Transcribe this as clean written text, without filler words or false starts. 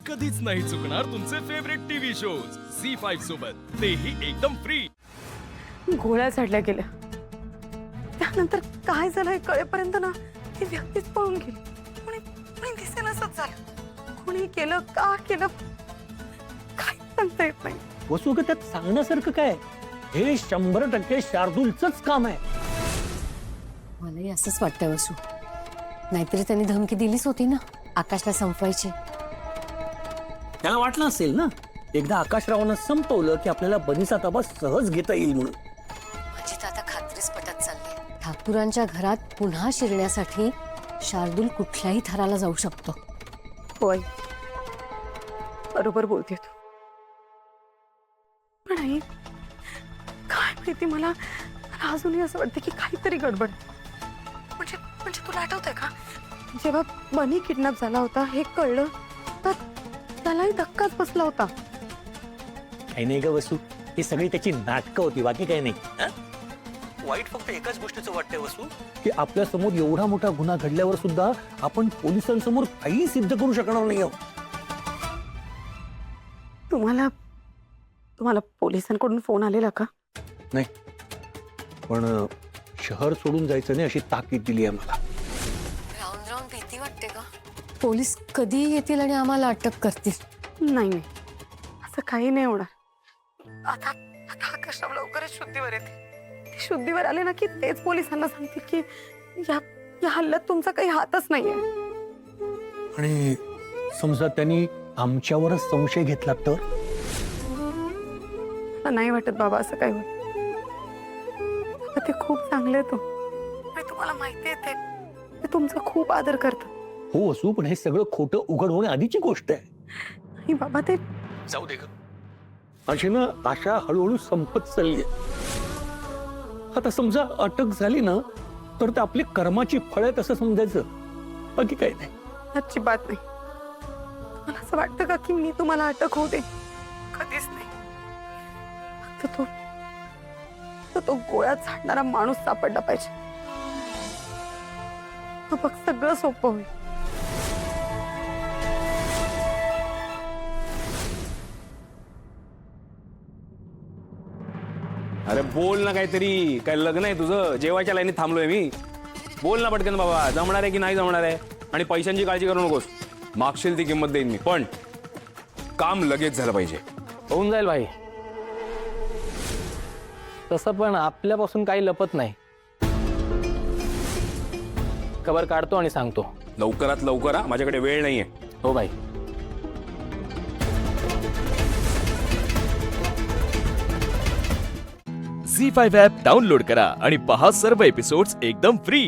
कधीच नाही चुकणार तुमचे फेवरेट टीव्ही शोज झी5 सोबत, तेही एकदम फ्री। गोळ्या झाडल्या गेल्या, त्यानंतर काय झालं हे कळेपर्यंत ना ती व्यक्तीच पळून गेली। कोणी दिसेनासच झालं। कोणी केलं, का केलं, काय सांगता येत नाही। वसू का त्यात सांगण्यासारखं काय? हे 100% शार्दूलचंच काम आहे। मलाही असंच वाटतं वसू, नाहीतरी त्यांनी धमकी दिलीच होती ना आकाशला संपवायची। त्याला वाटलं असेल ना एकदा आकाशरावांना संपवलं की आपल्याला बनीचा ताबा सहज घेता येईल म्हणून। माझी तर आता खात्रीच पटत चालली, ठाकूरांच्या घरात पुन्हा शिरण्यासाठी शार्दूल कुठल्याही थराला जाऊ शकतो। होय, बरोबर बोलते तू। पण आई, काय माहिती, मला अजूनही असं वाटतं की काहीतरी गडबड। म्हणजे तुला आठवतंय का, जेव्हा बनी किडनॅप झाला होता हे कळलं तर त्यालाही धक्काच बसला होता। काही नाही ग वसू, ही सगळी त्याची नाटकं होती, बाकी काही नाही। हं? वाईट फक्त एकाच गोष्टीचं वाटतंय वसू, की आपल्या समोर एवढा मोठा गुन्हा घडल्यावर सुद्धा आपण पोलिसांसमोर काही सिद्ध करू शकणार नाही आहोत। तुम्हाला पोलिसांकडून फोन आलेला का? नाही, पण शहर सोडून जायचं नाही अशी ताकीद दिली आहे मला। राहून राहून भीती वाटते का? पोलीस कधी येतील आणि आम्हाला अटक करतील? नाही, असं काही नाही होणार। आता आकाशराव लवकरच शुद्धीवर येते। ते शुद्धीवर आले ना की तेच पोलिसांना सांगतील की या हल्ल्यात तुमचा काही हातच नाहीये। आणि समजा त्यांनी आमच्यावरच संशय घेतला तर? मला नाही वाटत बाबा असं काही होत। ते खूप चांगले आहेत आणि तुम्हाला माहिती आहे ते तुमचा खूप आदर करतात। हो असू, पण हे सगळं खोटं उघड होणे आधीची गोष्ट आहे। आणि बाबा ते जाऊ दे ग, अशी ना आशा हळूहळू संपत चालली आहे। आता समजा अटक झाली ना तर ते आपली कर्माची फळ आहेत असं समजायचं, बाकी काही नाही। अजिबात नाही। मला असं वाटतं का की मी तुम्हाला अटक होऊ दे? कधीच नाही। फक्त तो गोळ्यात झाडणारा माणूस सापडला पाहिजे, मग सगळं सोपं होईल। अरे बोल ना काहीतरी, काय लग्न आहे तुझं? जेवायच्या लाईनीत थांबलोय मी, बोल ना पटकन बाबा, जमणार आहे की नाही जमणार आहे? आणि पैशांची काळजी करू नकोस, मागशील ती किंमत देईन मी, पण काम लगेच झालं पाहिजे। होऊन जाईल भाई, तसं पण आपल्यापासून काही लपत नाही। खबर काढतो आणि सांगतो लवकरात लवकर, माझ्याकडे वेळ नाहीये। हो भाई। झी5 ॲप डाउनलोड करा आणि पहा सर्व एपिसोड्स एकदम फ्री।